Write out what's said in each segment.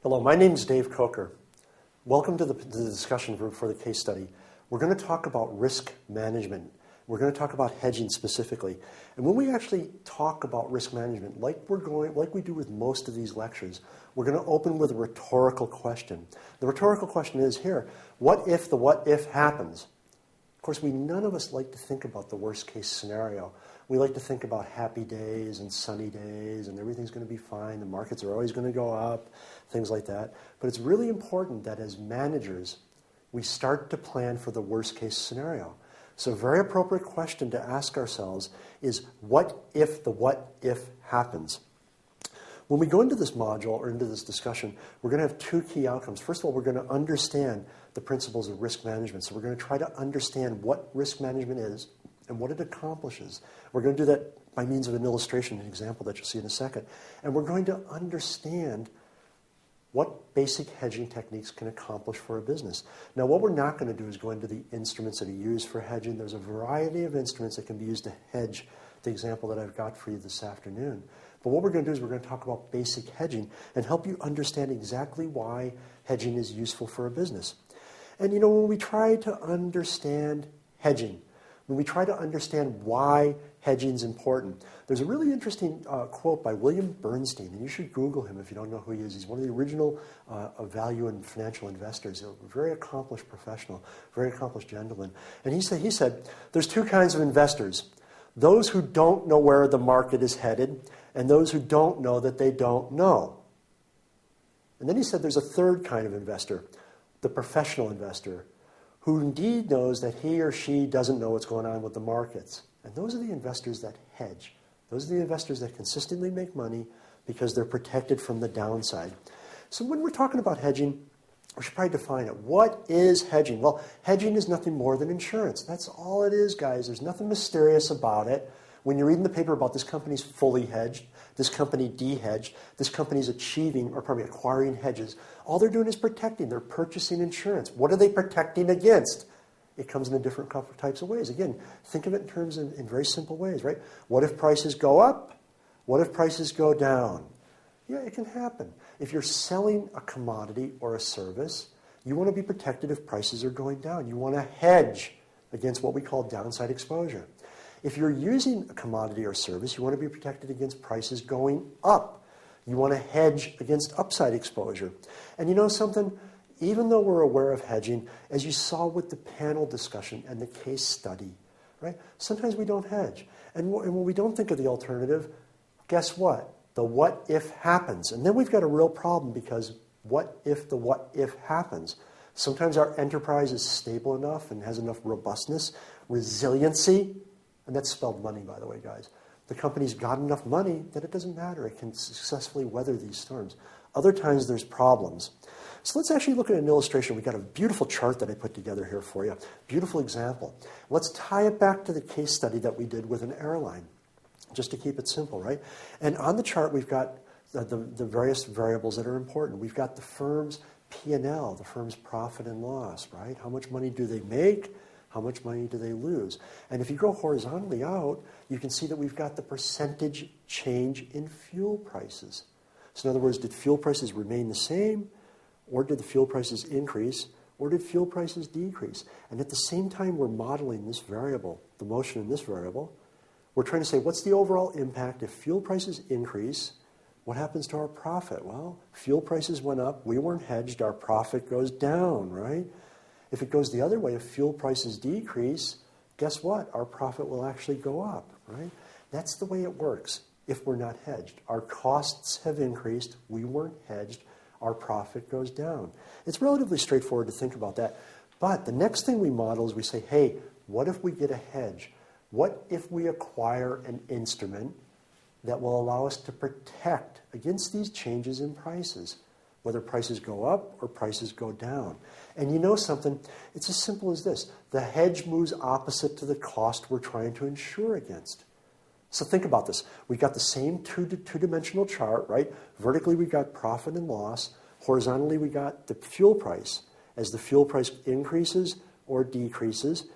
Hello, my name is Dave Coker. Welcome to the discussion for the case study. We're going to talk about risk management. We're going to talk about hedging specifically. And when we actually talk about risk management, like we do with most of these lectures, we're going to open with a rhetorical question. The rhetorical question is here, what if the what if happens? Of course, none of us like to think about the worst case scenario. We like to think about happy days and sunny days and everything's going to be fine, the markets are always going to go up, things like that. But it's really important that as managers, we start to plan for the worst case scenario. So a very appropriate question to ask ourselves is, what if the what if happens? When we go into this module or into this discussion, we're going to have two key outcomes. First of all, we're going to understand the principles of risk management. So we're going to try to understand what risk management is and what it accomplishes. We're going to do that by means of an illustration, an example that you'll see in a second. And we're going to understand what basic hedging techniques can accomplish for a business. Now, what we're not going to do is go into the instruments that are used for hedging. There's a variety of instruments that can be used to hedge the example that I've got for you this afternoon. But what we're going to do is we're going to talk about basic hedging and help you understand exactly why hedging is useful for a business. And when we try to understand hedging, when we try to understand why hedging is important, there's a really interesting quote by William Bernstein, and you should Google him if you don't know who he is. He's one of the original value and financial investors, a very accomplished professional, very accomplished gentleman. And he said, there's two kinds of investors, those who don't know where the market is headed and those who don't know that they don't know. And then he said there's a third kind of investor, the professional investor, who indeed knows that he or she doesn't know what's going on with the markets. And those are the investors that hedge. Those are the investors that consistently make money because they're protected from the downside. So when we're talking about hedging, we should probably define it. What is hedging? Well, hedging is nothing more than insurance. That's all it is, guys. There's nothing mysterious about it. When you're reading the paper about this company's fully hedged, this company de-hedged, this company's achieving or probably acquiring hedges, all they're doing is protecting. They're purchasing insurance. What are they protecting against? It comes in different types of ways. Again, think of it in terms in very simple ways, right? What if prices go up? What if prices go down? Yeah, it can happen. If you're selling a commodity or a service, you want to be protected if prices are going down. You want to hedge against what we call downside exposure. If you're using a commodity or service, you want to be protected against prices going up. You want to hedge against upside exposure. And you know something? Even though we're aware of hedging, as you saw with the panel discussion and the case study, right? Sometimes we don't hedge. And when we don't think of the alternative, guess what? The what if happens. And then we've got a real problem because what if the what if happens? Sometimes our enterprise is stable enough and has enough robustness, resiliency, and that's spelled money, by the way, guys. The company's got enough money that it doesn't matter. It can successfully weather these storms. Other times there's problems. So let's actually look at an illustration. We've got a beautiful chart that I put together here for you. Beautiful example. Let's tie it back to the case study that we did with an airline, just to keep it simple, right? And on the chart, we've got the various variables that are important. We've got the firm's P&L, the firm's profit and loss, right? How much money do they make? How much money do they lose? And if you go horizontally out, you can see that we've got the percentage change in fuel prices. So in other words, did fuel prices remain the same? Or did the fuel prices increase? Or did fuel prices decrease? And at the same time we're modeling this variable, the motion in this variable, we're trying to say, what's the overall impact if fuel prices increase? What happens to our profit? Well, fuel prices went up. We weren't hedged. Our profit goes down, right? If it goes the other way, if fuel prices decrease, guess what? Our profit will actually go up, right? That's the way it works if we're not hedged. Our costs have increased. We weren't hedged. Our profit goes down. It's relatively straightforward to think about that. But the next thing we model is we say, hey, what if we get a hedge? What if we acquire an instrument that will allow us to protect against these changes in prices, whether prices go up or prices go down? And you know something? It's as simple as this. The hedge moves opposite to the cost we're trying to insure against. So think about this. We've got the same two-dimensional chart, right? Vertically, we've got profit and loss. Horizontally, we got the fuel price. As the fuel price increases or decreases,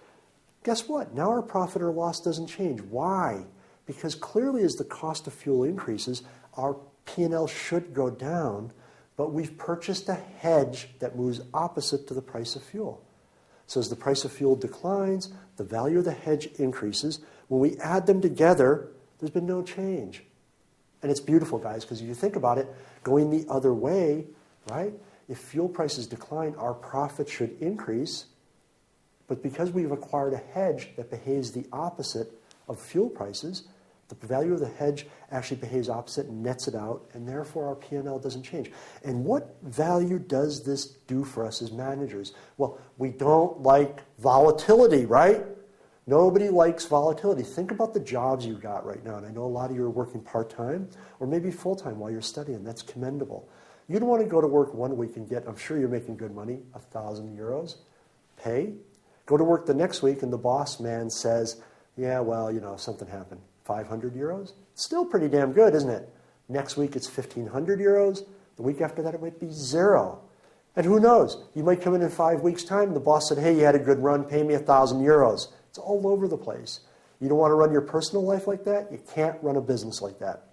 guess what? Now our profit or loss doesn't change. Why? Because clearly as the cost of fuel increases, our P&L should go down, but we've purchased a hedge that moves opposite to the price of fuel. So as the price of fuel declines, the value of the hedge increases. When we add them together, there's been no change. And it's beautiful, guys, because if you think about it, going the other way, right? If fuel prices decline, our profit should increase. But because we've acquired a hedge that behaves the opposite of fuel prices, the value of the hedge actually behaves opposite and nets it out, and therefore our P&L doesn't change. And what value does this do for us as managers? Well, we don't like volatility, right? Nobody likes volatility. Think about the jobs you've got right now, and I know a lot of you are working part-time or maybe full-time while you're studying. That's commendable. You don't want to go to work one week and get, I'm sure you're making good money, 1,000 euros pay. Go to work the next week and the boss man says, yeah, well, something happened. 500 euros? Still pretty damn good, isn't it? Next week it's 1,500 euros. The week after that it might be 0. And who knows? You might come in 5 weeks' time and the boss said, hey, you had a good run, pay me 1,000 euros. It's all over the place. You don't want to run your personal life like that? You can't run a business like that.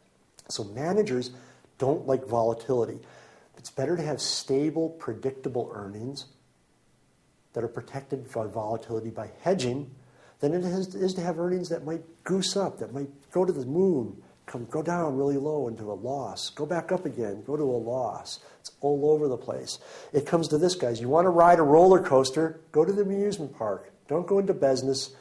So managers don't like volatility. It's better to have stable, predictable earnings that are protected by volatility by hedging than it is to have earnings that might goose up, that might go to the moon, go down really low into a loss, go back up again, go to a loss. It's all over the place. It comes to this, guys. You want to ride a roller coaster, go to the amusement park. Don't go into business.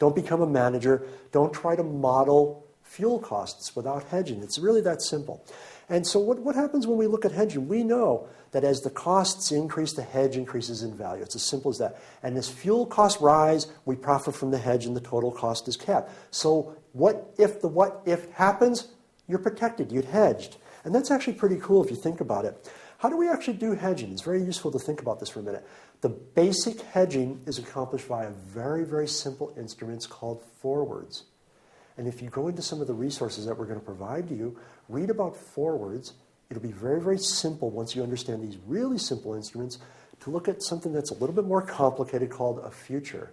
Don't become a manager. Don't try to model fuel costs without hedging. It's really that simple. And so what happens when we look at hedging? We know that as the costs increase, the hedge increases in value. It's as simple as that. And as fuel costs rise, we profit from the hedge and the total cost is capped. So what if happens? You're protected. You're hedged. And that's actually pretty cool if you think about it. How do we actually do hedging? It's very useful to think about this for a minute. The basic hedging is accomplished via very, very simple instruments called forwards. And if you go into some of the resources that we're going to provide to you, read about forwards. It'll be very, very simple once you understand these really simple instruments to look at something that's a little bit more complicated called a future.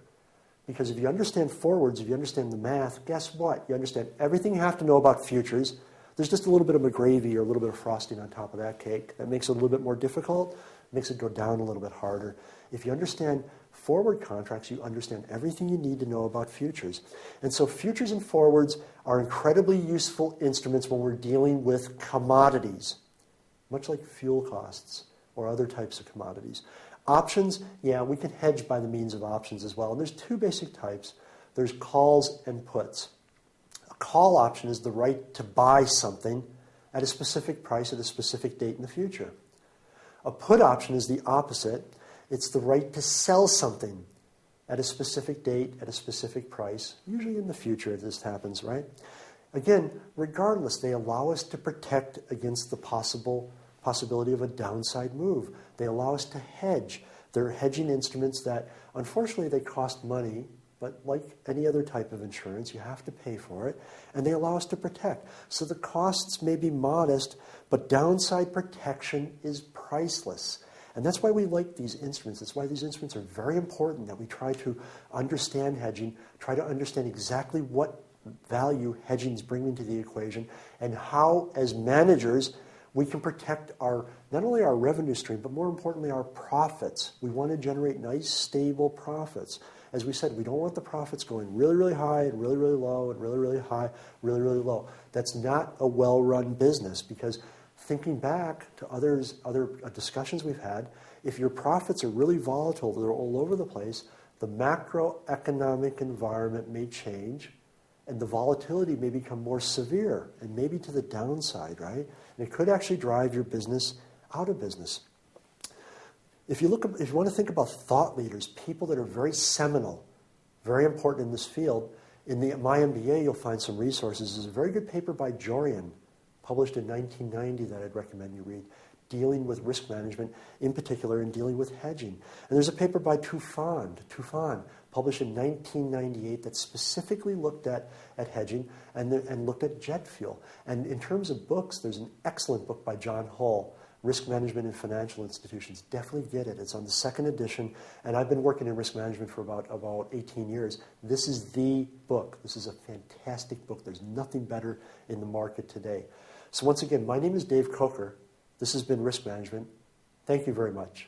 Because if you understand forwards, if you understand the math, guess what? You understand everything you have to know about futures. There's just a little bit of a gravy or a little bit of frosting on top of that cake that makes it a little bit more difficult, makes it go down a little bit harder. If you understand forward contracts, you understand everything you need to know about futures. And so futures and forwards are incredibly useful instruments when we're dealing with commodities, much like fuel costs or other types of commodities. Options, yeah, we can hedge by the means of options as well. And there's two basic types. There's calls and puts. A call option is the right to buy something at a specific price at a specific date in the future. A put option is the opposite. It's the right to sell something at a specific date, at a specific price, usually in the future if this happens, right? Again, regardless, they allow us to protect against the possibility of a downside move. They allow us to hedge. They're hedging instruments that, unfortunately, they cost money, but like any other type of insurance, you have to pay for it, and they allow us to protect. So the costs may be modest, but downside protection is priceless. And that's why we like these instruments. That's why these instruments are very important, that we try to understand hedging, try to understand exactly what value hedging is bringing to the equation, and how, as managers, we can protect not only our revenue stream, but more importantly, our profits. We want to generate nice, stable profits. As we said, we don't want the profits going really, really high and really, really low and really, really high, really, really low. That's not a well-run business, because thinking back to other discussions we've had, if your profits are really volatile, they're all over the place, the macroeconomic environment may change, and the volatility may become more severe, and maybe to the downside, right? And it could actually drive your business out of business. If you want to think about thought leaders, people that are very seminal, very important in this field, in my MBA you'll find some resources. There's a very good paper by Jorian, published in 1990, that I'd recommend you read, dealing with risk management, in particular in dealing with hedging. And there's a paper by Tufan, published in 1998, that specifically looked at hedging and looked at jet fuel. And in terms of books, there's an excellent book by John Hull, Risk Management in Financial Institutions. Definitely get it. It's on the second edition, and I've been working in risk management for about 18 years. This is the book. This is a fantastic book. There's nothing better in the market today. So once again, my name is Dave Coker. This has been Risk Management. Thank you very much.